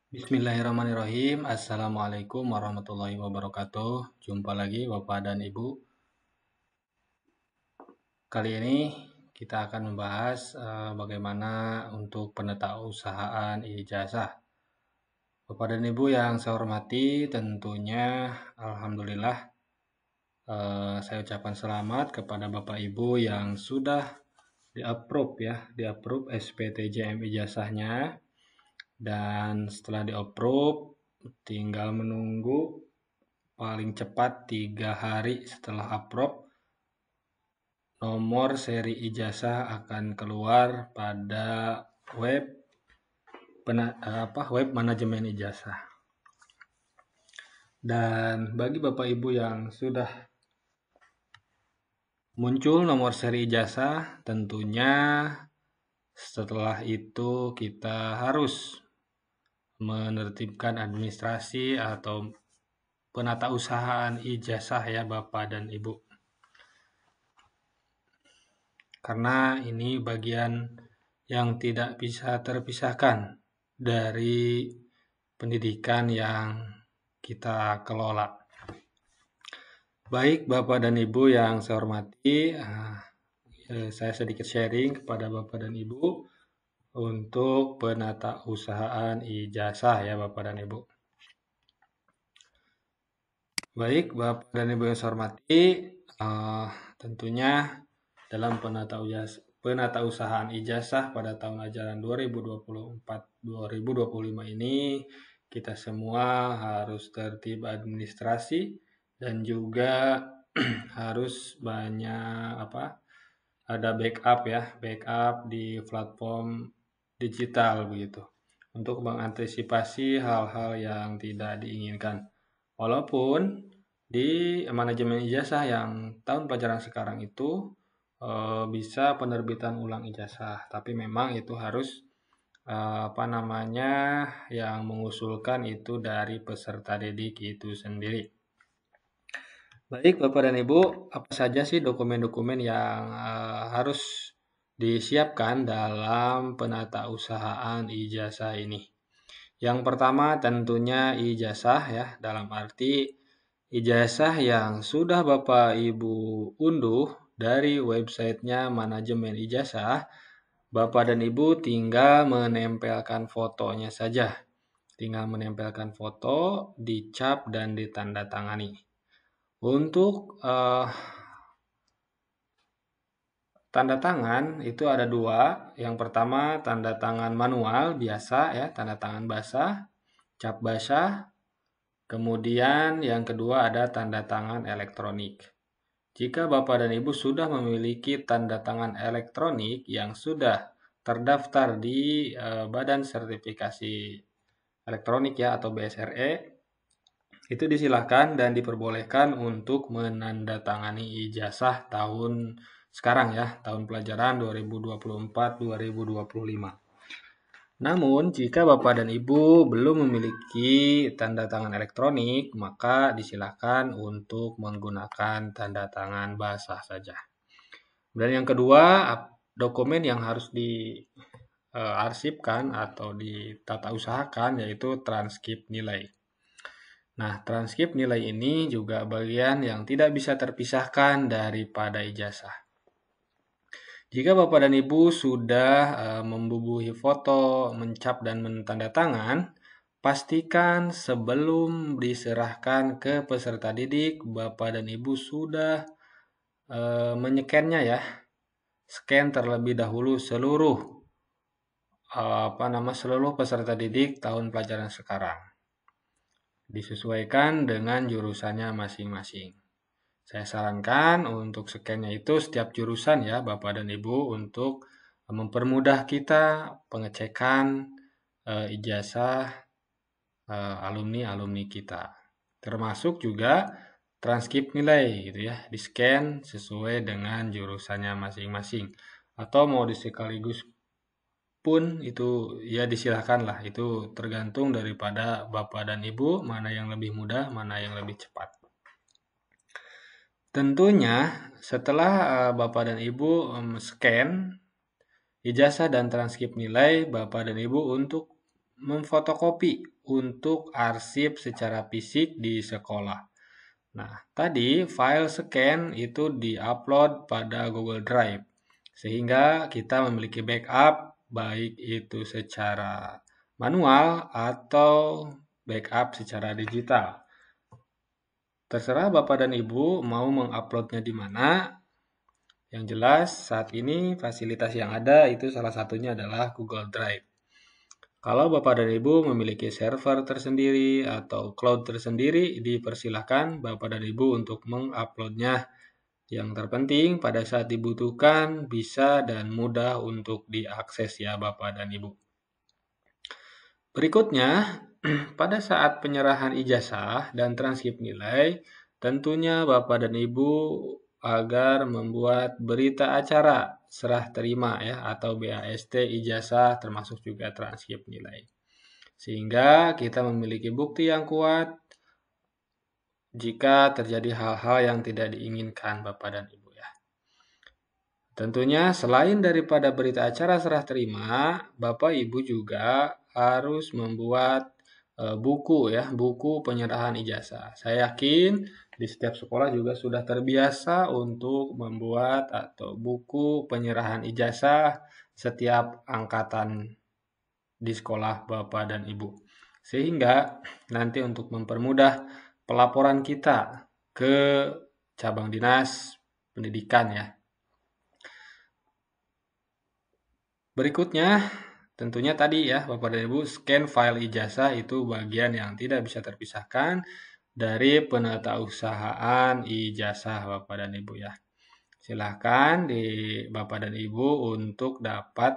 Bismillahirrahmanirrahim. Assalamualaikum warahmatullahi wabarakatuh. Jumpa lagi Bapak dan Ibu. Kali ini kita akan membahas bagaimana untuk penetausahaan ijazah. Bapak dan Ibu yang saya hormati, tentunya Alhamdulillah saya ucapkan selamat kepada Bapak Ibu yang sudah di-approve SPTJM ijazahnya. Dan setelah di-approve, tinggal menunggu paling cepat 3 hari setelah approve, nomor seri ijazah akan keluar pada web manajemen ijazah. Dan bagi Bapak Ibu yang sudah muncul nomor seri ijazah, tentunya setelah itu kita harus menertibkan administrasi atau penatausahaan ijazah ya Bapak dan Ibu. Karena ini bagian yang tidak bisa terpisahkan dari pendidikan yang kita kelola. Baik Bapak dan Ibu yang saya hormati, saya sedikit sharing kepada Bapak dan Ibu untuk penatausahaan ijazah ya Bapak dan Ibu. Baik Bapak dan Ibu yang saya hormati, tentunya dalam penatausahaan ijazah pada tahun ajaran 2024-2025 ini kita semua harus tertib administrasi dan juga harus banyak ada backup di platform digital begitu untuk mengantisipasi hal-hal yang tidak diinginkan. Walaupun di manajemen ijazah yang tahun pelajaran sekarang itu bisa penerbitan ulang ijazah, tapi memang itu harus yang mengusulkan itu dari peserta didik itu sendiri. Baik Bapak dan Ibu, apa saja sih dokumen-dokumen yang harus disiapkan dalam penatausahaan ijazah ini? Yang pertama tentunya ijazah ya, dalam arti ijazah yang sudah Bapak Ibu unduh dari websitenya manajemen ijazah, Bapak dan Ibu tinggal menempelkan fotonya saja. Tinggal menempelkan foto, dicap dan ditandatangani. Untuk tanda tangan itu ada 2. Yang pertama tanda tangan manual biasa ya, tanda tangan basah, cap basah. Kemudian yang kedua ada tanda tangan elektronik. Jika Bapak dan Ibu sudah memiliki tanda tangan elektronik yang sudah terdaftar di Badan Sertifikasi Elektronik ya atau BSRE, itu disilahkan dan diperbolehkan untuk menandatangani ijazah tahun sekarang ya, tahun pelajaran 2024-2025. Namun, jika Bapak dan Ibu belum memiliki tanda tangan elektronik, maka disilahkan untuk menggunakan tanda tangan basah saja. Dan yang kedua, dokumen yang harus diarsipkan atau ditata usahakan yaitu transkrip nilai. Nah, transkrip nilai ini juga bagian yang tidak bisa terpisahkan daripada ijazah. Jika Bapak dan Ibu sudah membubuhi foto, mencap dan menandatangan, pastikan sebelum diserahkan ke peserta didik, Bapak dan Ibu sudah menyekennya ya. Scan terlebih dahulu seluruh peserta didik tahun pelajaran sekarang. Disesuaikan dengan jurusannya masing-masing. Saya sarankan untuk scan-nya itu setiap jurusan ya Bapak dan Ibu untuk mempermudah kita pengecekan ijazah alumni-alumni kita. Termasuk juga transkrip nilai gitu ya, di-scan sesuai dengan jurusannya masing-masing. Atau mau sekaligus pun itu ya disilahkan lah, itu tergantung daripada Bapak dan Ibu mana yang lebih mudah, mana yang lebih cepat. Tentunya setelah Bapak dan Ibu scan ijazah dan transkrip nilai, Bapak dan Ibu untuk memfotokopi untuk arsip secara fisik di sekolah. Nah, tadi file scan itu diupload pada Google Drive, sehingga kita memiliki backup baik itu secara manual atau backup secara digital. Terserah Bapak dan Ibu mau menguploadnya di mana. Yang jelas saat ini fasilitas yang ada itu salah satunya adalah Google Drive. Kalau Bapak dan Ibu memiliki server tersendiri atau cloud tersendiri, dipersilahkan Bapak dan Ibu untuk menguploadnya. Yang terpenting pada saat dibutuhkan bisa dan mudah untuk diakses ya Bapak dan Ibu. Berikutnya, pada saat penyerahan ijazah dan transkrip nilai, tentunya Bapak dan Ibu agar membuat berita acara serah terima ya atau BAST ijazah termasuk juga transkrip nilai. Sehingga kita memiliki bukti yang kuat jika terjadi hal-hal yang tidak diinginkan Bapak dan Ibu ya. Tentunya selain daripada berita acara serah terima, Bapak Ibu juga harus membuat buku ya, buku penyerahan ijazah. Saya yakin di setiap sekolah juga sudah terbiasa untuk membuat atau buku penyerahan ijazah setiap angkatan di sekolah Bapak dan Ibu. Sehingga nanti untuk mempermudah pelaporan kita ke cabang dinas pendidikan ya. Berikutnya, tentunya tadi ya Bapak dan Ibu, scan file ijazah itu bagian yang tidak bisa terpisahkan dari penatausahaan ijazah Bapak dan Ibu ya. Silahkan di Bapak dan Ibu untuk dapat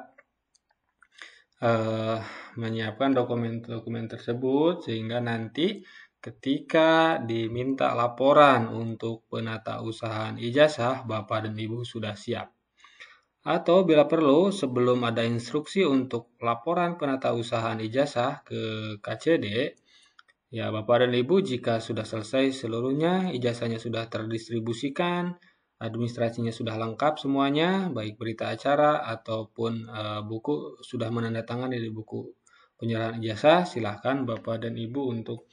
menyiapkan dokumen-dokumen tersebut sehingga nanti ketika diminta laporan untuk penatausahaan ijazah, Bapak dan Ibu sudah siap. Atau bila perlu, sebelum ada instruksi untuk laporan penatausahaan ijazah ke KCD, ya Bapak dan Ibu jika sudah selesai seluruhnya, ijazahnya sudah terdistribusikan, administrasinya sudah lengkap semuanya, baik berita acara ataupun buku sudah menandatangani di buku penyerahan ijazah, silahkan Bapak dan Ibu untuk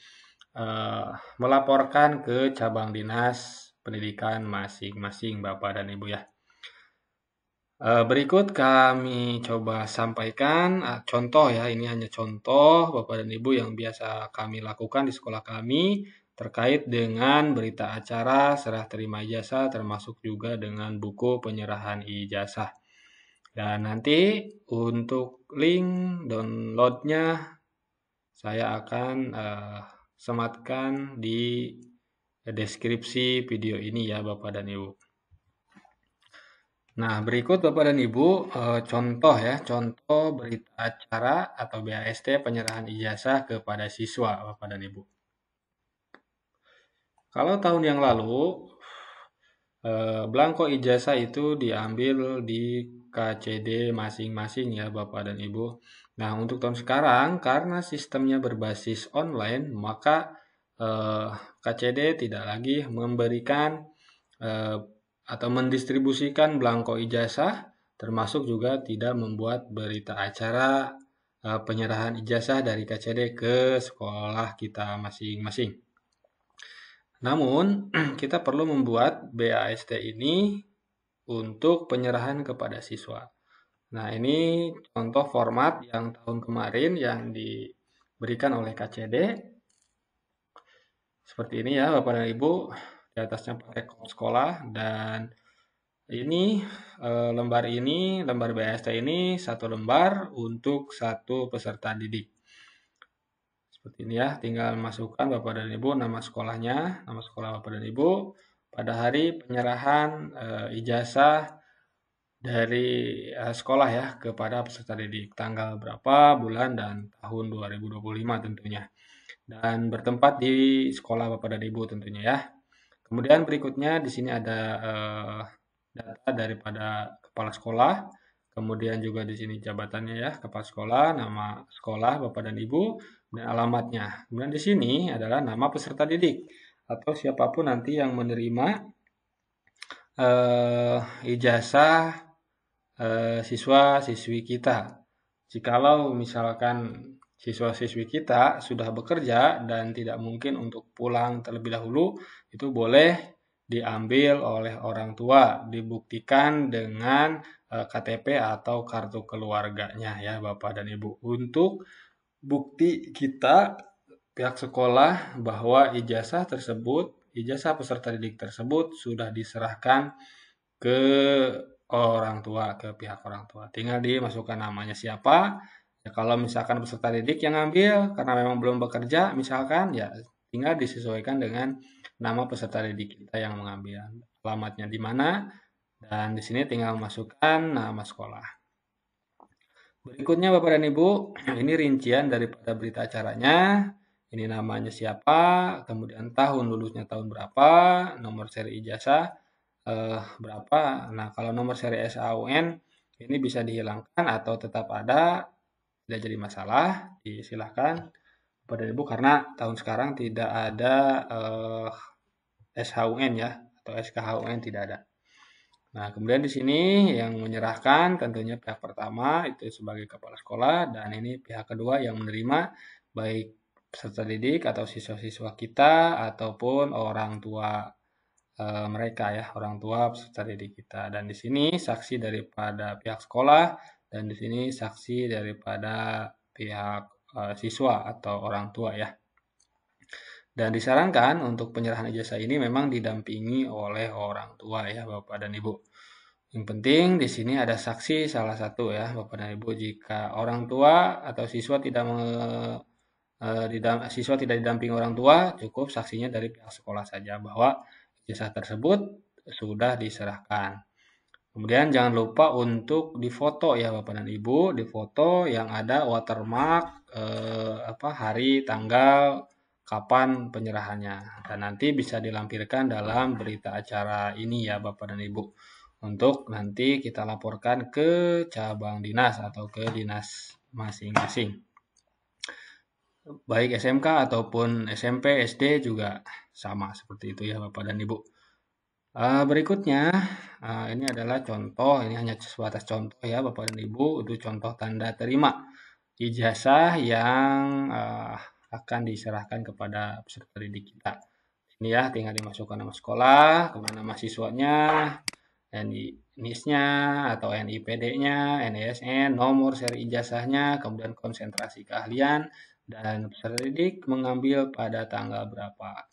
melaporkan ke cabang dinas pendidikan masing-masing Bapak dan Ibu ya. Berikut kami coba sampaikan contoh ya, ini hanya contoh Bapak dan Ibu yang biasa kami lakukan di sekolah kami terkait dengan berita acara serah terima ijazah termasuk juga dengan buku penyerahan ijazah. Dan nanti untuk link downloadnya saya akan sematkan di deskripsi video ini ya Bapak dan Ibu. Nah, berikut Bapak dan Ibu contoh ya, contoh berita acara atau BAST penyerahan ijazah kepada siswa Bapak dan Ibu. Kalau tahun yang lalu, belangko ijazah itu diambil di KCD masing-masing ya Bapak dan Ibu. Nah, untuk tahun sekarang karena sistemnya berbasis online, maka KCD tidak lagi memberikan atau mendistribusikan belangko ijazah, termasuk juga tidak membuat berita acara penyerahan ijazah dari KCD ke sekolah kita masing-masing. Namun, kita perlu membuat BAST ini untuk penyerahan kepada siswa. Nah, ini contoh format yang tahun kemarin yang diberikan oleh KCD. Seperti ini ya Bapak dan Ibu. Di atasnya pakai kod sekolah dan ini lembar BAST ini satu lembar untuk satu peserta didik. Seperti ini ya, tinggal masukkan Bapak dan Ibu nama sekolahnya, nama sekolah Bapak dan Ibu pada hari penyerahan ijazah dari sekolah ya kepada peserta didik, tanggal berapa, bulan dan tahun 2025 tentunya. Dan bertempat di sekolah Bapak dan Ibu tentunya ya. Kemudian berikutnya di sini ada data daripada kepala sekolah, kemudian juga di sini jabatannya ya, kepala sekolah, nama sekolah Bapak dan Ibu, dan alamatnya. Kemudian di sini adalah nama peserta didik atau siapapun nanti yang menerima ijazah siswa-siswi kita. Jikalau misalkan siswa-siswi kita sudah bekerja dan tidak mungkin untuk pulang terlebih dahulu, itu boleh diambil oleh orang tua, dibuktikan dengan KTP atau kartu keluarganya ya Bapak dan Ibu. Untuk bukti kita pihak sekolah bahwa ijazah peserta didik tersebut sudah diserahkan ke orang tua, ke pihak orang tua. Tinggal dimasukkan namanya siapa. Ya, kalau misalkan peserta didik yang ngambil karena memang belum bekerja, misalkan ya tinggal disesuaikan dengan nama peserta didik kita yang mengambil. Alamatnya di mana, dan di sini tinggal masukkan nama sekolah. Berikutnya Bapak dan Ibu, ini rincian daripada berita acaranya. Ini namanya siapa, kemudian tahun lulusnya tahun berapa, nomor seri ijazah berapa. Nah, kalau nomor seri SAUN ini bisa dihilangkan atau tetap ada, tidak jadi masalah, disilahkan Bapak dan Ibu karena tahun sekarang tidak ada SHUN ya, atau SKHUN tidak ada. Nah, kemudian di sini yang menyerahkan tentunya pihak pertama itu sebagai kepala sekolah, dan ini pihak kedua yang menerima baik peserta didik atau siswa-siswa kita ataupun orang tua mereka ya, orang tua peserta didik kita. Dan di sini saksi daripada pihak sekolah, dan di sini saksi daripada pihak siswa atau orang tua ya. Dan disarankan untuk penyerahan ijazah ini memang didampingi oleh orang tua ya Bapak dan Ibu. Yang penting di sini ada saksi salah satu ya Bapak dan Ibu. Jika orang tua atau siswa siswa tidak didampingi orang tua, cukup saksinya dari pihak sekolah saja bahwa ijazah tersebut sudah diserahkan. Kemudian jangan lupa untuk difoto ya Bapak dan Ibu, difoto yang ada watermark hari, tanggal, kapan penyerahannya, dan nanti bisa dilampirkan dalam berita acara ini ya Bapak dan Ibu, untuk nanti kita laporkan ke cabang dinas atau ke dinas masing-masing, baik SMK ataupun SMP, SD juga sama seperti itu ya Bapak dan Ibu. Berikutnya ini adalah contoh, ini hanya sebatas contoh ya Bapak dan Ibu, itu contoh tanda terima ijazah yang akan diserahkan kepada peserta didik kita. Ini ya, tinggal dimasukkan nama sekolah, kemudian nama siswanya, NIS-nya atau NIPD-nya, NISN, nomor seri ijazahnya, kemudian konsentrasi keahlian, dan peserta didik mengambil pada tanggal berapa.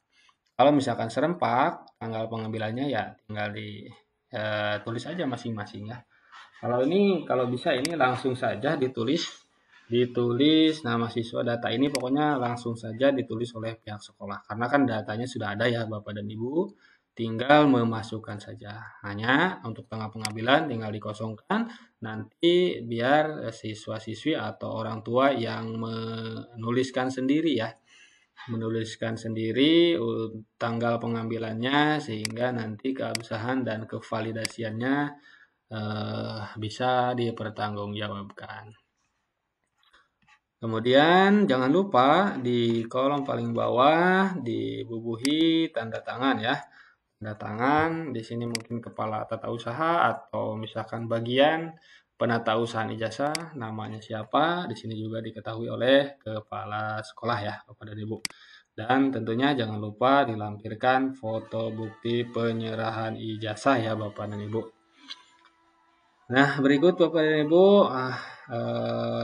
Kalau misalkan serempak, tanggal pengambilannya ya tinggal ditulis aja masing-masing ya. Kalau bisa ini langsung saja ditulis nama siswa, data ini pokoknya langsung saja ditulis oleh pihak sekolah, karena kan datanya sudah ada ya Bapak dan Ibu, tinggal memasukkan saja. Hanya untuk tanggal pengambilan tinggal dikosongkan, nanti biar siswa-siswi atau orang tua yang menuliskan sendiri ya, tanggal pengambilannya, sehingga nanti keabsahan dan kevalidasiannya bisa dipertanggungjawabkan. Kemudian jangan lupa di kolom paling bawah dibubuhi tanda tangan ya. Tanda tangan di sini mungkin kepala tata usaha atau misalkan bagian penata usahaan ijazah, namanya siapa, di sini juga diketahui oleh kepala sekolah ya Bapak dan Ibu. Dan tentunya jangan lupa dilampirkan foto bukti penyerahan ijazah ya Bapak dan Ibu. Nah, berikut Bapak dan Ibu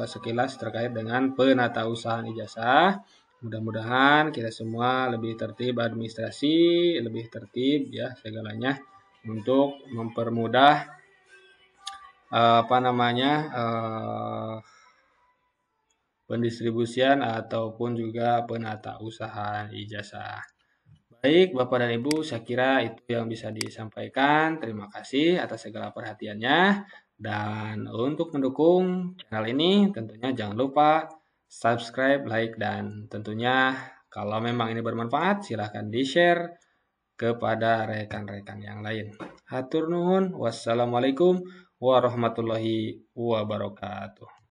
sekilas terkait dengan penatausahaan ijazah. Mudah-mudahan kita semua lebih tertib administrasi, lebih tertib ya segalanya untuk mempermudah pendistribusian ataupun juga penatausahaan ijazah. Baik Bapak dan Ibu, saya kira itu yang bisa disampaikan. Terima kasih atas segala perhatiannya. Dan untuk mendukung channel ini tentunya jangan lupa subscribe, like, dan tentunya kalau memang ini bermanfaat silahkan di-share kepada rekan-rekan yang lain. Hatur nuhun, wassalamualaikum warahmatullahi wabarakatuh.